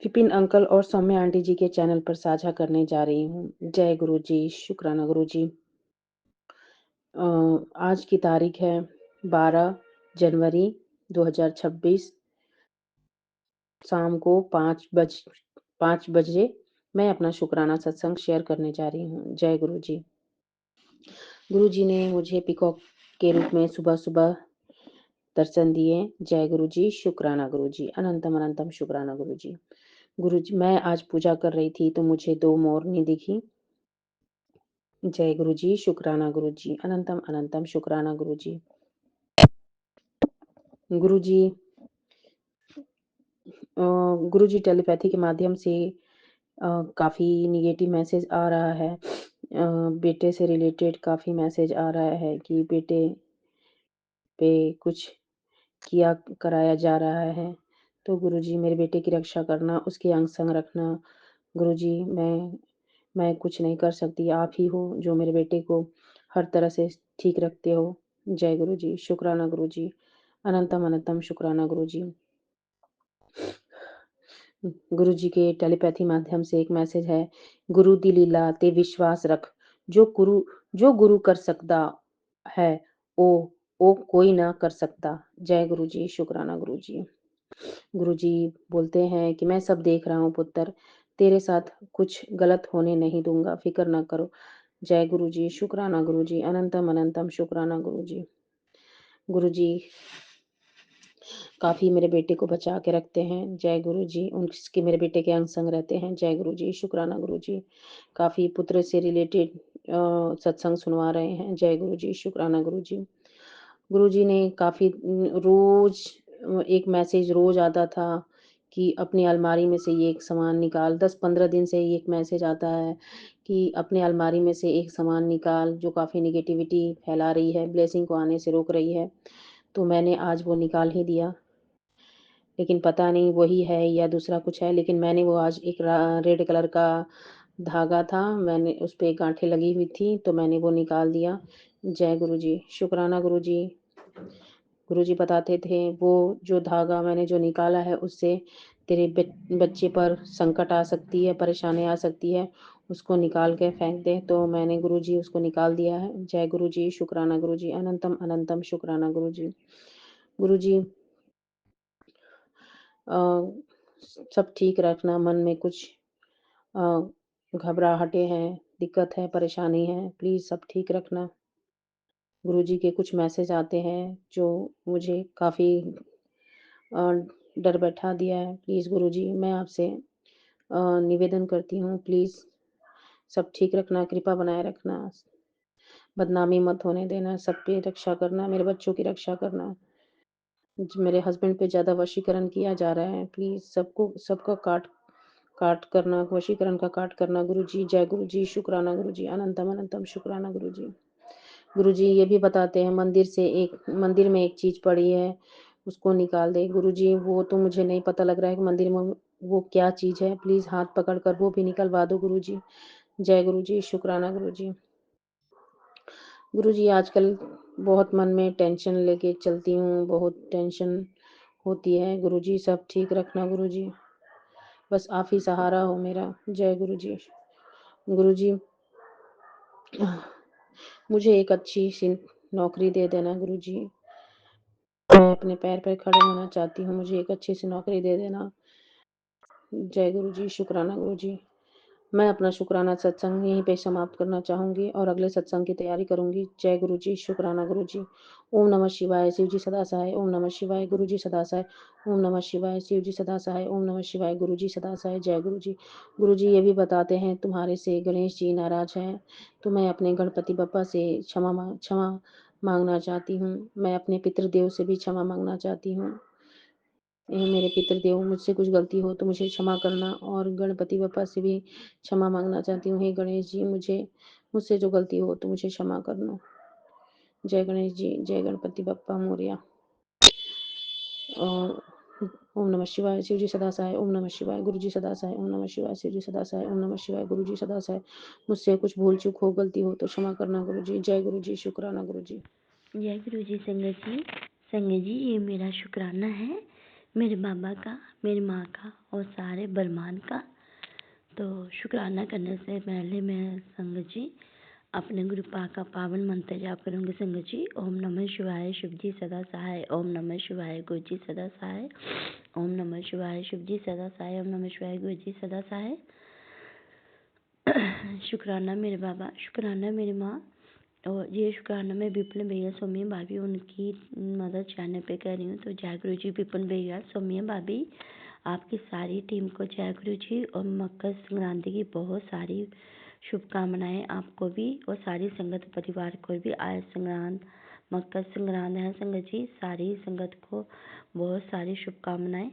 विपिन अंकल और सौम्या आंटी जी के चैनल पर साझा करने जा रही हूँ। जय गुरु जी, शुक्राना गुरु जी। आज की तारीख है 12 जनवरी 2026, शाम को 5 बजे मैं अपना शुक्राना सत्संग शेयर करने जा रही हूँ। जय गुरु जी। गुरु जी ने मुझे पीकॉक के रूप में सुबह-सुबह दर्शन दिए। जय गुरु जी, शुक्राना गुरु जी। अनंतम अनंतम शुक्राना गुरु जी। गुरु जी, मैं आज पूजा कर रही थी तो मुझे 2 मोरनी दिखी। जय गुरु जी, शुक्राना गुरु जी। अनंतम अनंतम शुक्राना गुरु जी। गुरुजी गुरुजी टेलीपैथी के माध्यम से काफ़ी नेगेटिव मैसेज आ रहा है। बेटे से रिलेटेड काफ़ी मैसेज आ रहा है कि बेटे पे कुछ किया कराया जा रहा है। तो गुरुजी मेरे बेटे की रक्षा करना, उसके अंग-संग रखना। गुरुजी मैं कुछ नहीं कर सकती, आप ही हो जो मेरे बेटे को हर तरह से ठीक रखते हो। जय गुरुजी, शुक्राना गुरुजी, अनंतम अनंतम शुक्राना गुरुजी। गुरुजी के टेलीपैथी माध्यम से एक मैसेज है, गुरु दी लीला ते विश्वास रख, जो गुरु कर सकदा है, ओ कोई ना कर सकता। जय गुरुजी, शुक्राना गुरुजी। गुरुजी बोलते हैं कि मैं सब देख रहा हूँ पुत्र, तेरे साथ कुछ गलत होने नहीं दूँगा, फ़िक्र ना करो। जय गुरुजी, शुक्राना गुरुजी, अनंतम अनंतम शुक्राना गुरुजी। गुरुजी काफ़ी मेरे बेटे को बचा के रखते हैं। जय गुरुजी, उसके मेरे बेटे के अंग-संग रहते हैं। जय गुरुजी, शुक्राना गुरुजी। काफ़ी पुत्र से रिलेटेड सत्संग सुनवा रहे हैं। जय गुरुजी, शुक्राना गुरुजी। गुरुजी ने काफ़ी रोज़ एक मैसेज रोज़ आता था कि अपनी अलमारी में से ये एक सामान निकाल। 10-15 दिन से ये एक मैसेज आता है कि अपने अलमारी में से एक सामान निकाल, जो काफ़ी नेगेटिविटी फैला रही है, ब्लेसिंग को आने से रोक रही है। तो मैंने आज वो निकाल ही दिया। लेकिन पता नहीं वही है या दूसरा कुछ है, लेकिन मैंने वो आज एक रेड कलर का धागा था, मैंने उसपे गाँठें लगी हुई थी, तो मैंने वो निकाल दिया। जय गुरुजी, शुक्राना गुरुजी। गुरुजी बताते थे, वो जो धागा मैंने जो निकाला है, उससे तेरे बच्चे पर संकट आ सकती है, परेशानी आ सकती है, उसको निकाल के फेंक दे। तो मैंने गुरुजी उसको निकाल दिया है। जय गुरुजी, शुक्राना गुरुजी, अनंतम अनंतम शुक्राना गुरुजी। गुरुजी अ, सब ठीक रखना, मन में कुछ अ, घबराहटें हैं, दिक्कत है, परेशानी है, प्लीज़ सब ठीक रखना। गुरुजी के कुछ मैसेज आते हैं, जो मुझे काफ़ी अ, डर बैठा दिया है। प्लीज़ गुरुजी, मैं आपसे निवेदन करती हूँ, प्लीज़ सब ठीक रखना, कृपा बनाए रखना, बदनामी मत होने देना, सबकी रक्षा करना, मेरे बच्चों की रक्षा करना। मेरे हस्बैंड पे ज़्यादा वशीकरण किया जा रहा है, प्लीज़ सबका काट काट करना, वशीकरण का काट करना गुरुजी। जय गुरुजी, शुक्राना गुरुजी, अनंतम अनंतम शुक्राना गुरुजी। गुरुजी ये भी बताते हैं, मंदिर में एक चीज़ पड़ी है, उसको निकाल दे। गुरुजी वो तो मुझे नहीं पता लग रहा है कि मंदिर में वो क्या चीज़ है, प्लीज़ हाथ पकड़ कर वो भी निकलवा दो गुरुजी। जय गुरुजी, शुक्राना गुरुजी। गुरुजी आजकल बहुत मन में टेंशन लेके चलती हूँ, बहुत टेंशन होती है। गुरुजी सब ठीक रखना गुरुजी, बस आप ही सहारा हो मेरा। जय गुरुजी। गुरुजी मुझे एक अच्छी-सी नौकरी दे देना गुरुजी। मैं अपने पैर पे खड़े होना चाहती हूँ, मुझे एक अच्छी-सी नौकरी दे देना। जय गुरुजी, शुक्राना गुरुजी। मैं अपना शुक्राना सत्संग यहीं पे समाप्त करना चाहूँगी और अगले सत्संग की तैयारी करूँगी। जय गुरुजी, शुक्राना गुरुजी। ओम नमः शिवाय, शिव जी सदा सहाय। ओम नमः शिवाय, गुरुजी सदा सहाय। ओम नमः शिवाय, शिव जी सदा सहाय। ओम नमः शिवाय, गुरुजी सदा सहाय। जय गुरुजी। गुरुजी ये भी बताते हैं, तुम्हारे से गणेश जी नाराज़ हैं, तो मैं अपने गणपति बप्पा से क्षमा माँगना चाहती हूँ। मैं अपने पितृदेव से भी क्षमा माँगना चाहती हूँ। हे मेरे पितृदेव, मुझसे कुछ गलती हो तो मुझे क्षमा करना, और गणपति बप्पा से भी क्षमा मांगना चाहती हूँ। हे गणेश जी, मुझसे जो गलती हो तो मुझे क्षमा करना। जय गणेश जी, जय गणपति बप्पा मोरया। और ओम नमः शिवाय, शिव जी सदा सहाय। ओम नमः शिवाय, गुरु जी सदा सहाय। ओम नमः शिवाय, शिव जी सदा सहाय। ओम नमः शिवाय, गुरु जी सदा सहाय। मुझसे कुछ भूल चूक हो, गलती हो तो क्षमा करना गुरु जी। जय गुरु जी, शुक्राना गुरु जी। जय गुरु जी। संगत जी ये मेरा शुक्राना है, मेरे बाबा का, मेरी माँ का और सारे ब्रह्मांड का। तो शुक्राना करने से पहले मैं संगत जी अपने गुरु पाक का पावन मंत्र जाप करूँगी। संगत जी ओम नमः शिवाय, शिव जी सदा सहाय। ओम नमः शिवाय, गुरु जी सदा सहाय। ओम नमः शिवाय, शिव जी सदा सहाय। ओम नमः शिवाय, गुरु जी सदा सहाय। शुक्राना मेरे बाबा, शुक्राना मेरी माँ, और ये शुक्राना मैं विपिन भैया, सौम्या भाभी, उनकी मदर चैनल पे कर रही हूँ। तो जय गुरु जी, विपिन भैया, सौम्या भाभी, आपकी सारी टीम को जय गुरु जी, और मकर संक्रांति की बहुत सारी शुभकामनाएं आपको भी और सारी संगत परिवार को भी। आज संक्रांत मकर संक्रांति है संगत जी। सारी संगत को बहुत सारी शुभकामनाएं।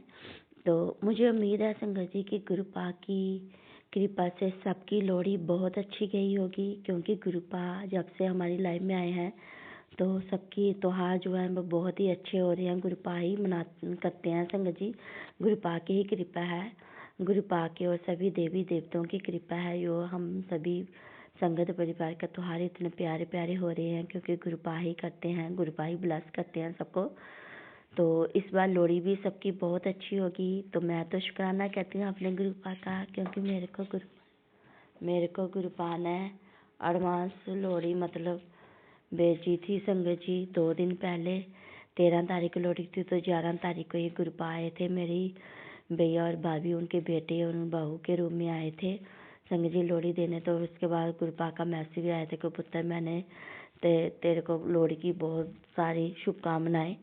तो मुझे उम्मीद है संगत जी कि गुरुपा की कृपा से सबकी लोहड़ी बहुत अच्छी गई होगी, क्योंकि गुरुपा जब से हमारी लाइफ में आए हैं तो सबकी त्योहार जो है वो बहुत ही अच्छे हो रहे हैं। गुरुपा ही करते हैं संगत जी, गुरुपा की ही कृपा है। गुरुपा के और सभी देवी देवताओं की कृपा है जो हम सभी संगत परिवार का त्योहार इतने प्यारे प्यारे हो रहे हैं, क्योंकि गुरुपा ही करते हैं, गुरुपा ही ब्लेस करते हैं सबको। तो इस बार लोहड़ी भी सबकी बहुत अच्छी होगी। तो मैं तो शुक्राना कहती हूँ अपने गुरुपा का, क्योंकि मेरे को गुरुपा ने एडवांस लोहड़ी मतलब भेजी थी संगत जी 2 दिन पहले। 13 तारीख को लोहड़ी थी तो 11 तारीख को ये गुरुपा आए थे। मेरी भैया और भाभी उनके बेटे और बहू के रूम में आए थे संगत जी लोहड़ी देने। तो उसके बाद गुरुपा का मैसेज भी आया था कि पुत्र मैंने तेरे को लोहड़ी की बहुत सारी शुभकामनाएं।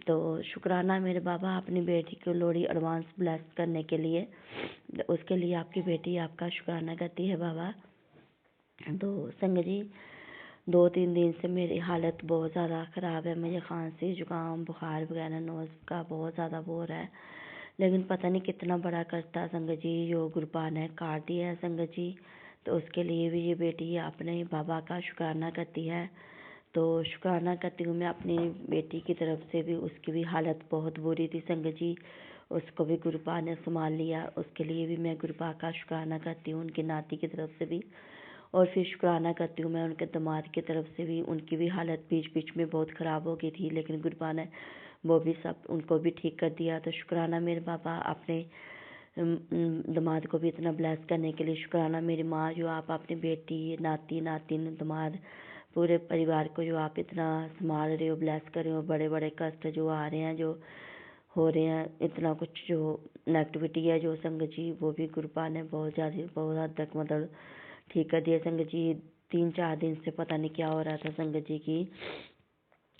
तो शुक्राना मेरे बाबा अपनी बेटी को लोहड़ी एडवांस ब्लेस करने के लिए। उसके लिए आपकी बेटी आपका शुक्राना करती है बाबा। तो संगत जी 2-3 दिन से मेरी हालत बहुत ज़्यादा ख़राब है। मुझे खांसी जुकाम बुखार वगैरह नोज़ का बहुत ज़्यादा वो हो रहा है, लेकिन पता नहीं कितना बड़ा करता संगत जी जो गुरुपा ने काट दिया है संगत जी। तो उसके लिए भी ये बेटी अपने बाबा का शुक्राना करती है। तो शुक्राना करती हूँ मैं अपनी बेटी की तरफ से भी। उसकी भी हालत बहुत बुरी थी संगत जी, उसको भी गुरुपा ने संभाल लिया। उसके लिए भी मैं गुरुपा का शुक्राना करती हूँ, उनकी नाती की तरफ से भी। और फिर शुक्राना करती हूँ मैं उनके दामाद की तरफ से भी। उनकी भी हालत बीच बीच में बहुत ख़राब हो गई थी, लेकिन गुरुपा ने वो भी सब उनको भी ठीक कर दिया। तो शुक्राना मेरे बाबा अपने दामाद को भी इतना ब्लेस करने के लिए। शुक्राना मेरी माँ जो आप अपनी बेटी नाती नातिन दामाद पूरे परिवार को जो आप इतना संभाल रहे हो, ब्लेस कर रहे हो। बड़े बड़े कष्ट जो आ रहे हैं जो हो रहे हैं, इतना कुछ जो नेगेटिविटी है जो संगत जी, वो भी गुरुपा ने बहुत हद तक मतलब ठीक कर दिया संगत जी। 3-4 दिन से पता नहीं क्या हो रहा था संगत जी की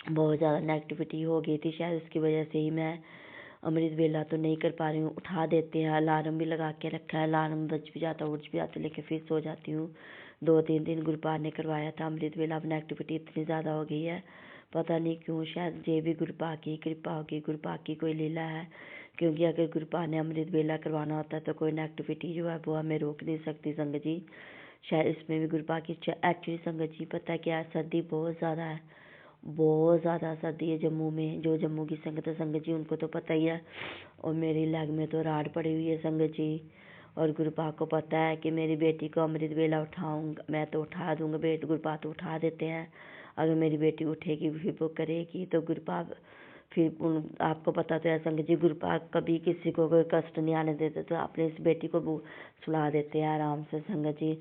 बहुत ज़्यादा नेगेटिविटी हो गई थी। शायद उसकी वजह से ही मैं अमृत वेला तो नहीं कर पा रही हूँ। उठा देते हैं, अलार्म भी लगा के रखा है, अलार्म बज भी जाता उठ भी जाती, लेकिन फिर सो जाती हूँ। 2-3 दिन गुरुपा ने करवाया था अमृत वेला। अब नेगेटिविटी इतनी ज़्यादा हो गई है, पता नहीं क्यों। शायद ये भी गुरुपा की कृपा होगी, गुरुपा की कोई लीला है। क्योंकि अगर गुरुपा ने अमृत वेला करवाना होता है तो कोई नेगेटिविटी जो है वो हमें रोक नहीं सकती संगत जी। शायद इसमें भी गुरुपा की एक्चुअली संगत जी पता है क्या है, सर्दी बहुत ज़्यादा है, बहुत ज़्यादा सर्दी है जम्मू में। जो जम्मू की संगत है संगत जी उनको तो पता ही है। और मेरी लेग में तो राड़ पड़ी हुई है संगत जी। और गुरुपा को पता है कि मेरी बेटी को अमृत वेला उठाऊंगा, मैं तो उठा दूंगा। गुरुपा तो उठा देते हैं, अगर मेरी बेटी उठेगी फिर वो करेगी। तो गुरुपा फिर आपको पता तो है संगत जी, गुरुपा कभी किसी को कोई कष्ट नहीं आने देते। तो अपने इस बेटी को वो सुला देते हैं आराम से संगत जी।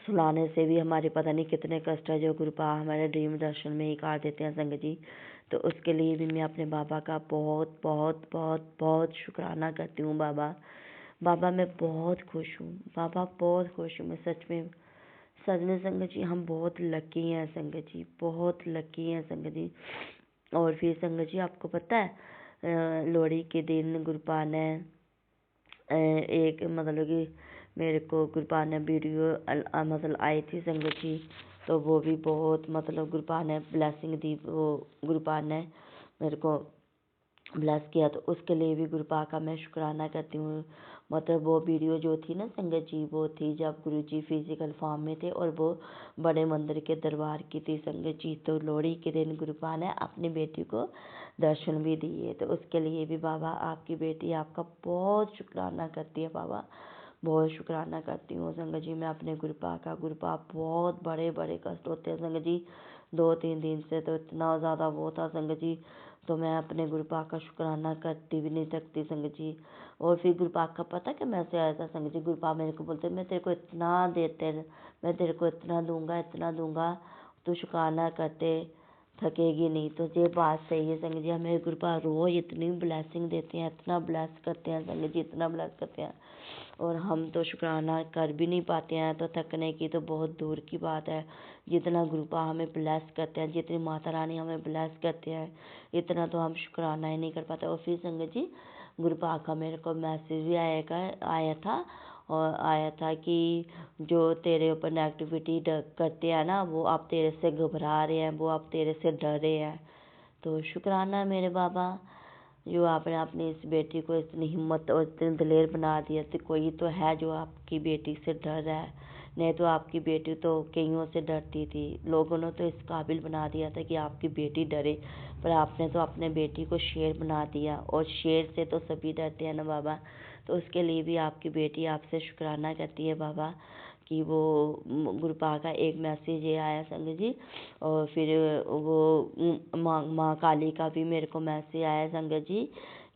सुलाने से भी हमारे पता नहीं कितने कष्ट है जो गुरुपा हमारे ड्रीम दर्शन में ही काट देते हैं संगत जी। तो उसके लिए भी मैं अपने बाबा का बहुत बहुत बहुत बहुत शुक्राना करती हूँ। बाबा मैं बहुत खुश हूँ, बाबा बहुत खुश हूँ मैं सच में संगत जी। हम बहुत लकी हैं संगत जी, बहुत लकी हैं संगत जी। और फिर संगत जी आपको पता है लोहड़ी के दिन गुरुपा ने एक मतलब कि मेरे को गुरुपा ने वीडियो मतलब आई थी संगत जी। तो वो भी बहुत मतलब गुरुपा ने ब्लेसिंग दी, वो गुरुपा ने मेरे को ब्लेस किया। तो उसके लिए भी गुरुपा का मैं शुक्राना करती हूँ। मतलब वो वीडियो जो थी ना संगत जी, वो थी जब गुरुजी फिजिकल फॉर्म में थे और वो बड़े मंदिर के दरबार की थी संगत जी। तो लोहड़ी के दिन गुरुपा ने अपनी बेटी को दर्शन भी दिए। तो उसके लिए भी बाबा आपकी बेटी आपका बहुत शुक्राना करती है बाबा, बहुत शुक्राना करती हूँ संगत जी मैं अपने गुरुपा का। गुरुपा बहुत बड़े बड़े कष्ट होते हैं संगत जी, 2-3 दिन से तो इतना ज़्यादा वो था संगत जी। तो मैं अपने गुरुपा का शुक्राना करती भी नहीं सकती संगत जी। और फिर गुरुपा का पता कि मैसेज आया था संगत जी, गुरुपा मेरे को बोलते मैं तेरे को इतना मैं तेरे को इतना दूंगा तू शुक्राना करते थकेगी नहीं। तो ये बात सही है संगत जी, हमें गुरुपा रोज इतनी ब्लेसिंग देते हैं, इतना ब्लेस करते हैं संगत जी, इतना ब्लेस करते हैं। और हम तो शुक्राना कर भी नहीं पाते हैं, तो थकने की तो बहुत दूर की बात है। जितना गुरुपा हमें ब्लेस करते हैं, जितनी माता रानी हमें ब्लेस करते हैं, इतना तो हम शुक्राना ही नहीं कर पाते। और फिर संगत जी गुरुपा का मेरे को मैसेज भी आया था और आया था कि जो तेरे ऊपर नेगेटिविटी करते हैं ना, वो आप तेरे से घबरा रहे हैं, वो आप तेरे से डर रहे हैं। तो शुक्राना है मेरे बाबा, जो आपने अपनी इस बेटी को इतनी हिम्मत और इतनी दलेर बना दिया। तो कोई तो है जो आपकी बेटी से डर रहा है, नहीं तो आपकी बेटी तो कईयों से डरती थी। लोगों ने तो इस काबिल बना दिया था कि आपकी बेटी डरे, पर आपने तो अपने बेटी को शेर बना दिया, और शेर से तो सभी डरते हैं ना बाबा। तो उसके लिए भी आपकी बेटी आपसे शुक्राना करती है बाबा, कि वो गुरुपा का एक मैसेज ये आया संगत जी, और फिर वो माँ काली का भी मेरे को मैसेज आया संगत जी,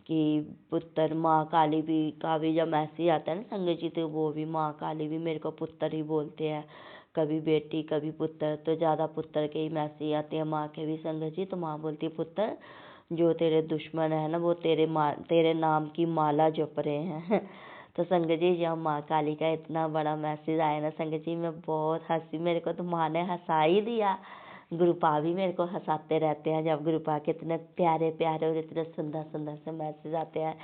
कि पुत्र माँ काली भी का भी जब मैसेज आता है ना संगत जी, तो वो भी माँ काली भी मेरे को पुत्र ही बोलते हैं, कभी बेटी कभी पुत्र। तो ज़्यादा पुत्र के ही मैसेज आते हैं, माँ के भी संगत जी। तो माँ बोलती है पुत्र, जो तेरे दुश्मन है ना, वो तेरे नाम की माला जप रहे हैं। तो संगत जी जब माँ काली का इतना बड़ा मैसेज आया ना संगत जी, मैं बहुत हंसी, मेरे को तो माँ ने हंसा ही दिया। गुरुपा भी मेरे को हंसाते रहते हैं, जब गुरुपा के इतने प्यारे प्यारे और इतने सुंदर सुंदर से मैसेज आते हैं,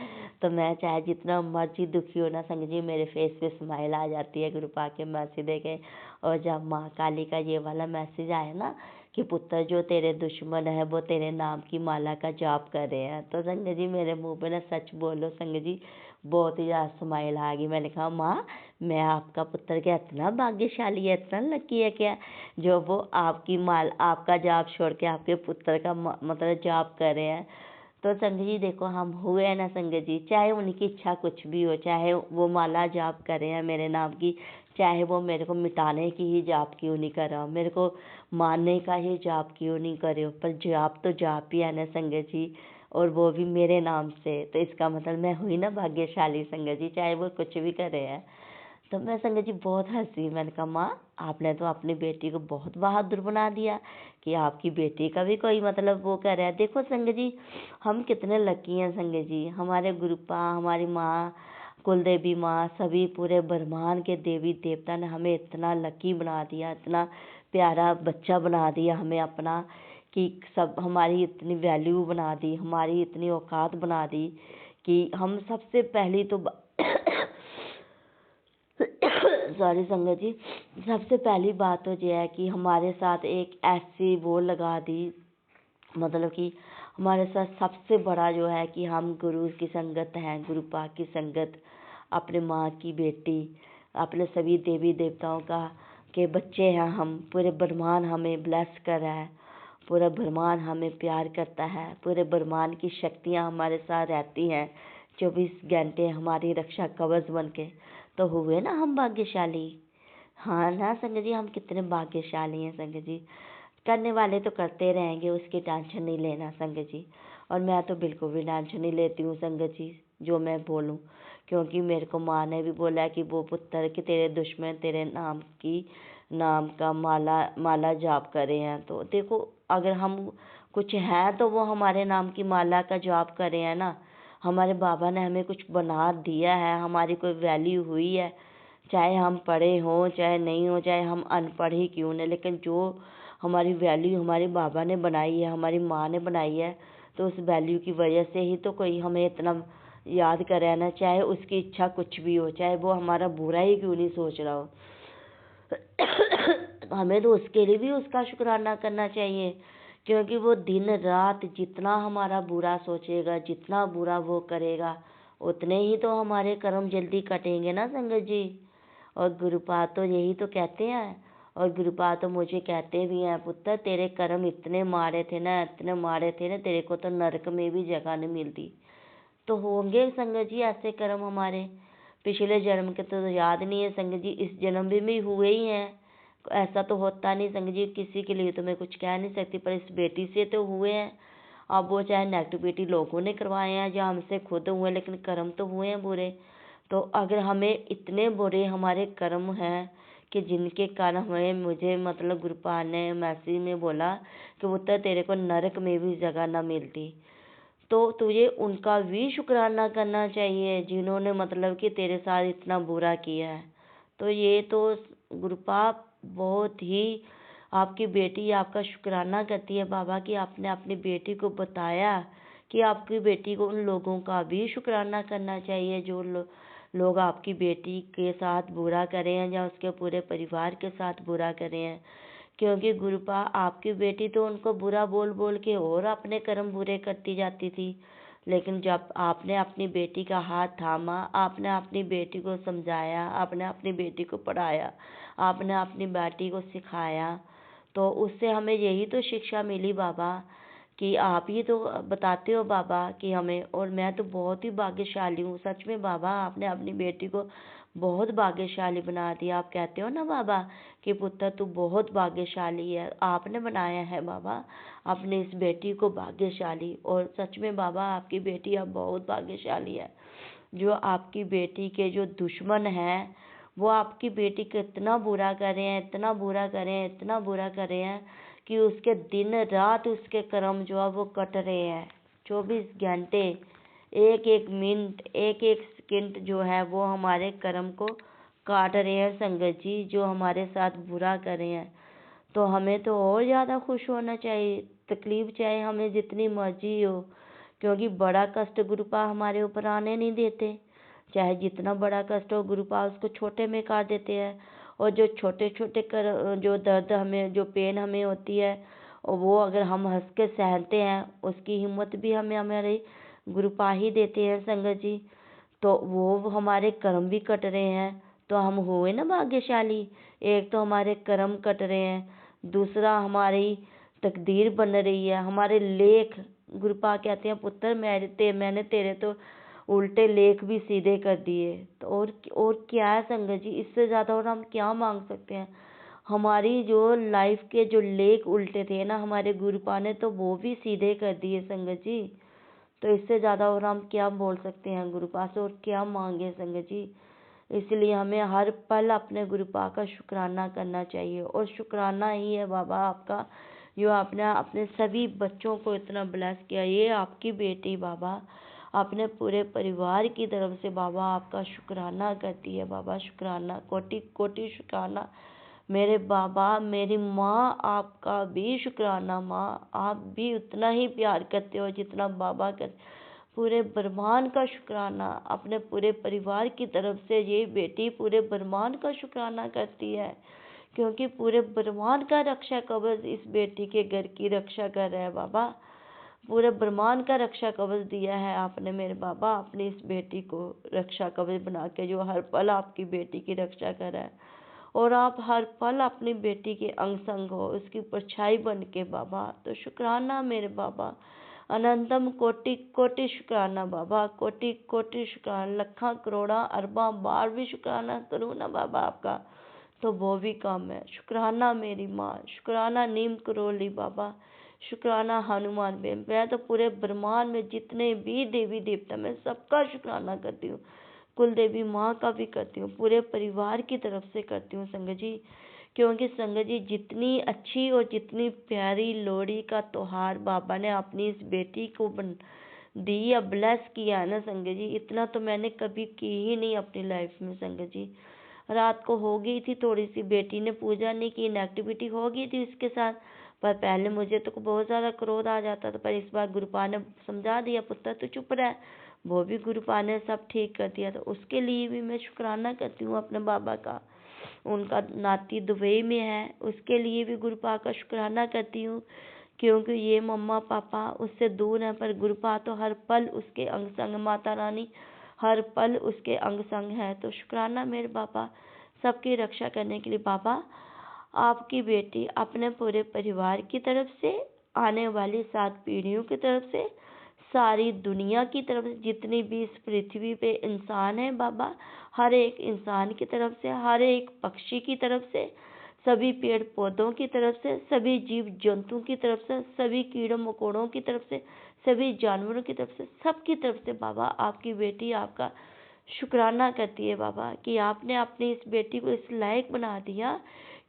तो मैं चाहे जितना मर्जी दुखी हो ना संगत जी, मेरे फेस पे स्माइल आ जाती है गुरुपा के मैसेज देखे। और जब माँ काली का ये वाला मैसेज आया ना, कि पुत्र जो तेरे दुश्मन है वो तेरे नाम की माला का जाप कर रहे हैं, तो संगत जी मेरे मुंह पे ना सच बोलो संगत जी बहुत ही ज़्यादा स्माइल आ गई। मैंने कहा माँ, मैं आपका पुत्र क्या इतना भाग्यशाली है, इतना लकी है क्या, जो वो आपका जाप छोड़ के आपके पुत्र का मतलब जाप कर रहे हैं। तो संगत जी देखो, हम हुए हैं ना संगत जी, चाहे उनकी इच्छा कुछ भी हो, चाहे वो माला जाप कर रहे हैं मेरे नाम की, चाहे वो मेरे को मिटाने की ही जाप क्यों नहीं कर रहा हो, मेरे को मारने का ही जाप क्यों नहीं कर रहे हो, पर जाप तो जाप ही है ना संगत जी, और वो भी मेरे नाम से। तो इसका मतलब मैं हुई ना भाग्यशाली संगत जी, चाहे वो कुछ भी कर रहे हैं। तो मैं संगत जी बहुत हंसी, मैंने कहा माँ, आपने तो अपनी बेटी को बहुत बहादुर बना दिया, कि आपकी बेटी का भी कोई मतलब वो कर रहा है। देखो संगत जी, हम कितने लकी हैं संगत जी, हमारे गुरुपा, हमारी माँ कुल देवी माँ, सभी पूरे ब्रह्मांड के देवी देवता ने हमें इतना लकी बना दिया, इतना प्यारा बच्चा बना दिया हमें अपना, कि सब हमारी इतनी वैल्यू बना दी, हमारी इतनी औकात बना दी, कि हम सबसे पहली तो सॉरी संगत जी, सबसे पहली बात तो ये है कि हमारे साथ एक ऐसी वो लगा दी, मतलब कि हमारे साथ सबसे बड़ा जो है कि हम गुरु की संगत हैं, गुरु पाक की संगत, अपने माँ की बेटी, अपने सभी देवी देवताओं का के बच्चे हैं हम। पूरे ब्रह्मांड हमें ब्लेस कर रहा है, पूरा ब्रह्मांड हमें प्यार करता है, पूरे ब्रह्मांड की शक्तियाँ हमारे साथ रहती हैं 24 घंटे, हमारी रक्षा कवच बन के। तो हुए ना हम भाग्यशाली। हाँ ना संगत जी, हम कितने भाग्यशाली हैं संगत जी। करने वाले तो करते रहेंगे, उसकी टेंशन नहीं लेना संगत जी। और मैं तो बिल्कुल भी टेंशन नहीं लेती हूँ संगत जी, जो मैं बोलूँ, क्योंकि मेरे को माँ ने भी बोला कि वो पुत्र कि तेरे दुश्मन तेरे नाम का माला जाप करे हैं। तो देखो, अगर हम कुछ है तो वो हमारे नाम की माला का जाप करे हैं ना। हमारे बाबा ने हमें कुछ बना दिया है, हमारी कोई वैल्यू हुई है, चाहे हम पढ़े हों चाहे नहीं हो, चाहे हम अनपढ़ ही क्यों न, लेकिन जो हमारी वैल्यू हमारे बाबा ने बनाई है, हमारी माँ ने बनाई है, तो उस वैल्यू की वजह से ही तो कोई हमें इतना याद करे है ना, चाहे उसकी इच्छा कुछ भी हो, चाहे वो हमारा बुरा ही क्यों नहीं सोच रहा हो। हमें तो उसके लिए भी उसका शुक्राना करना चाहिए, क्योंकि वो दिन रात जितना हमारा बुरा सोचेगा, जितना बुरा वो करेगा, उतने ही तो हमारे कर्म जल्दी कटेंगे ना संगत जी। और गुरुपा तो यही तो कहते हैं, और गुरुपा तो मुझे कहते भी हैं, पुत्र तेरे कर्म इतने मारे थे ना, इतने मारे थे ना, तेरे को तो नरक में भी जगह नहीं मिलती। तो होंगे संगत जी ऐसे कर्म हमारे, पिछले जन्म के तो याद नहीं है संगत जी, इस जन्म में भी हुए ही हैं। ऐसा तो होता नहीं संगत जी, किसी के लिए तो मैं कुछ कह नहीं सकती, पर इस बेटी से तो हुए हैं। अब वो चाहे नेगेटिविटी लोगों ने करवाए हैं या हमसे खुद हुए, लेकिन कर्म तो हुए हैं बुरे। तो अगर हमें इतने बुरे हमारे कर्म हैं कि जिनके कारण हमें मुझे मतलब गुरुपाल ने मैसेज में बोला कि वो तो तेरे को नरक में भी जगह ना मिलती, तो तुझे उनका भी शुक्राना करना चाहिए जिन्होंने मतलब कि तेरे साथ इतना बुरा किया है। तो ये तो गुरुपा बहुत ही आपकी बेटी आपका शुक्राना करती है बाबा, कि आपने अपनी बेटी को बताया कि आपकी बेटी को उन लोगों का भी शुक्राना करना चाहिए लोग आपकी बेटी के साथ बुरा करें हैं या उसके पूरे परिवार के साथ बुरा करें हैं, क्योंकि गुरुपा आपकी बेटी तो उनको बुरा बोल बोल के और अपने कर्म बुरे करती जाती थी। लेकिन जब आपने अपनी बेटी का हाथ थामा, आपने अपनी बेटी को समझाया, आपने अपनी बेटी को पढ़ाया, आपने अपनी बेटी को सिखाया, तो उससे हमें यही तो शिक्षा मिली बाबा, कि आप ही तो बताते हो बाबा कि हमें, और मैं तो बहुत ही भाग्यशाली हूँ सच में बाबा। आपने अपनी बेटी को बहुत भाग्यशाली बना दिया। आप कहते हो ना बाबा कि पुत्र तू बहुत भाग्यशाली है, आपने बनाया है बाबा अपनी इस बेटी को भाग्यशाली। और सच में बाबा आपकी बेटी अब बहुत भाग्यशाली है। जो आपकी बेटी के जो दुश्मन हैं वो आपकी बेटी को इतना बुरा कर रहे हैं, इतना बुरा कर रहे हैं, इतना बुरा कर रहे हैं कि उसके दिन रात उसके कर्म जो है वो कट रहे हैं। 24 घंटे, एक एक मिनट, एक एक सेकंड जो है वो हमारे कर्म को काट रहे हैं संगत जी, जो हमारे साथ बुरा कर रहे हैं। तो हमें तो और ज़्यादा खुश होना चाहिए, तकलीफ चाहे हमें जितनी मर्जी हो, क्योंकि बड़ा कष्ट गुरुपा हमारे ऊपर आने नहीं देते। चाहे जितना बड़ा कष्ट हो गुरुपा उसको छोटे में काट देते हैं। और जो छोटे छोटे जो दर्द हमें, जो पेन हमें होती है, और वो अगर हम हंस के सहते हैं, उसकी हिम्मत भी हमें हमारे गुरुपा ही देते हैं संगत जी। तो वो हमारे कर्म भी कट रहे हैं, तो हम हुए ना भाग्यशाली। एक तो हमारे कर्म कट रहे हैं, दूसरा हमारी तकदीर बन रही है, हमारे लेख। गुरुपा कहते हैं पुत्र मैंने तेरे तो उल्टे लेख भी सीधे कर दिए। तो और क्या है संगत जी, इससे ज़्यादा और हम क्या मांग सकते हैं। हमारी जो लाइफ के जो लेख उल्टे थे ना, हमारे गुरुपा ने तो वो भी सीधे कर दिए संगत जी। तो इससे ज़्यादा और हम क्या बोल सकते हैं गुरुपा से, और क्या मांगे संगत जी। इसलिए हमें हर पल अपने गुरुपा का शुक्राना करना चाहिए। और शुक्राना ही है बाबा आपका, जो आपने अपने सभी बच्चों को इतना ब्लेस किया। ये आपकी बेटी बाबा अपने पूरे परिवार की तरफ से बाबा आपका शुक्राना करती है बाबा। शुक्राना, कोटि कोटि शुक्राना मेरे बाबा। मेरी माँ, आपका भी शुक्राना माँ, आप भी उतना ही प्यार करते हो जितना बाबा कर। पूरे ब्रह्मांड का शुक्राना अपने पूरे परिवार की तरफ से। ये बेटी पूरे ब्रह्मांड का शुक्राना करती है, क्योंकि पूरे ब्रह्मांड का रक्षा कवच इस बेटी के घर की रक्षा कर रहा है बाबा। पूरे ब्रह्मांड का रक्षा कवच दिया है आपने मेरे बाबा, अपनी इस बेटी को रक्षा कवच बना के, जो हर पल आपकी बेटी की रक्षा कर रहा है। और आप हर पल अपनी बेटी के अंग संग हो, उसकी परछाई बन के बाबा। तो शुक्राना मेरे बाबा, अनंतम कोटि कोटि शुक्राना बाबा, कोटि कोटि शुक्राना। लखा करोड़ा अरबा बार भी शुक्राना करूँ ना बाबा आपका तो वो भी कम है। शुक्राना मेरी माँ, शुक्राना नीम करोली बाबा, शुक्राना हनुमान बे। मैं तो पूरे ब्रह्मांड में जितने भी देवी देवता, मैं सबका शुक्राना करती हूँ। कुल देवी माँ का भी करती हूँ, पूरे परिवार की तरफ से करती हूँ संगत जी। क्योंकि संगत जी जितनी अच्छी और जितनी प्यारी लोहड़ी का त्योहार बाबा ने अपनी इस बेटी को दी या ब्लेस किया है ना संगत जी, इतना तो मैंने कभी की ही नहीं अपनी लाइफ में संगत जी। रात को हो गई थी थोड़ी सी, बेटी ने पूजा नहीं की, नेगेटिविटी हो गई थी उसके साथ। पर पहले मुझे तो बहुत ज़्यादा क्रोध आ जाता था, पर इस बार गुरुपा ने समझा दिया पुत्र तू चुप रह। वो भी गुरुपा ने सब ठीक कर दिया। तो उसके लिए भी मैं शुक्राना करती हूँ अपने बाबा का। उनका नाती दुबई में है, उसके लिए भी गुरुपा का शुक्राना करती हूँ, क्योंकि ये मम्मा पापा उससे दूर हैं, पर गुरुपा तो हर पल उसके अंग संग, माता रानी हर पल उसके अंग संग है। तो शुक्राना मेरे बाबा, सबकी रक्षा करने के लिए बाबा। आपकी बेटी अपने पूरे परिवार की तरफ से, आने वाली 7 पीढ़ियों की तरफ से, सारी दुनिया की तरफ से, जितनी भी इस पृथ्वी पे इंसान है बाबा, हर एक इंसान की तरफ से, हर एक पक्षी की तरफ से, सभी पेड़ पौधों की तरफ से, सभी जीव जंतु की तरफ से, सभी कीड़ों मकोड़ों की तरफ से, सभी जानवरों की तरफ से, सबकी तरफ से बाबा आपकी बेटी आपका शुक्राना करती है बाबा, कि आपने अपनी इस बेटी को इस लायक बना दिया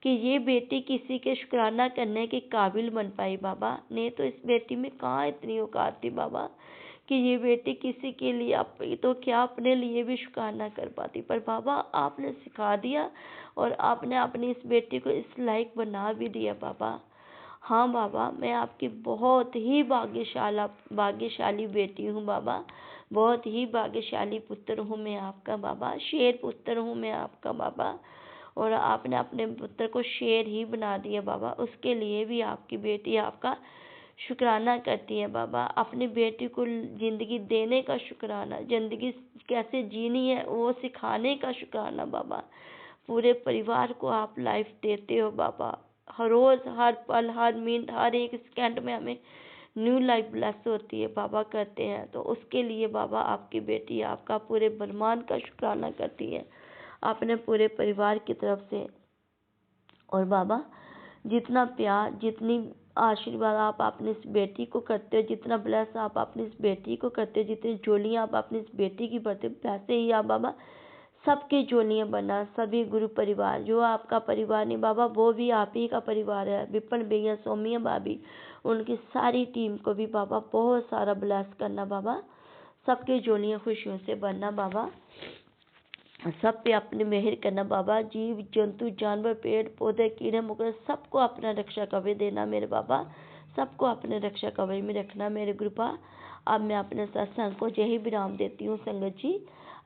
कि ये बेटी किसी के शुक्राना करने के काबिल बन पाई बाबा। नहीं तो इस बेटी में कहाँ इतनी औकात थी बाबा कि ये बेटी किसी के लिए तो क्या अपने लिए भी शुक्राना कर पाती। पर बाबा आपने सिखा दिया और आपने अपनी इस बेटी को इस लायक बना भी दिया बाबा। हाँ बाबा, मैं आपकी बहुत ही भाग्यशाली बेटी हूँ बाबा, बहुत ही भाग्यशाली पुत्र हूँ मैं आपका बाबा, शेर पुत्र हूँ मैं आपका बाबा। और आपने अपने पुत्र को शेर ही बना दिया बाबा, उसके लिए भी आपकी बेटी आपका शुक्राना करती है बाबा। अपनी बेटी को ज़िंदगी देने का शुक्राना, ज़िंदगी कैसे जीनी है वो सिखाने का शुक्राना बाबा। पूरे परिवार को आप लाइफ देते हो बाबा। हर रोज़, हर पल, हर मिनट, हर एक सेकंड में हमें न्यू लाइफ ब्लेस होती है बाबा, करते हैं तो उसके लिए बाबा आपकी बेटी आपका पूरे ब्रह्मांड का शुक्राना करती है, अपने पूरे परिवार की तरफ से। और बाबा, जितना प्यार, जितनी आशीर्वाद आप अपनी इस बेटी को करते हो, जितना ब्लेस आप अपनी इस बेटी को करते हो, जितनी झोलियाँ आप अपनी इस बेटी की भरते हो, वैसे ही आप बाबा सबकी झोलियाँ बना, सभी गुरु परिवार, जो आपका परिवार नहीं बाबा, वो भी आप ही का परिवार है। विपिन भैया, सोमिया भाभी, उनकी सारी टीम को भी बाबा बहुत सारा ब्लेस करना बाबा, सबकी झोलियाँ खुशियों से भरना बाबा, सब पे अपनी मेहर करना बाबा। जीव जंतु, जानवर, पेड़ पौधे, कीड़े मकोड़े, सबको अपना रक्षा कवच देना मेरे बाबा, सबको अपने रक्षा कवच में रखना मेरे गुरुपा। अब मैं अपने सत्संग को यही विराम देती हूँ संगत जी।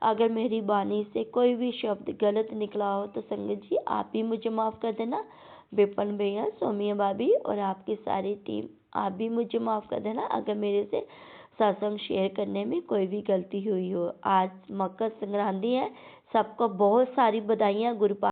अगर मेरी वाणी से कोई भी शब्द गलत निकला हो तो संगत जी आप ही मुझे माफ़ कर देना। विपिन भैया, सोमिया भाभी और आपकी सारी टीम, आप भी मुझे माफ़ कर देना अगर मेरे से सत्संग शेयर करने में कोई भी गलती हुई हो। आज मकर संक्रांति है, सबको बहुत सारी बधाइयाँ गुरुपा।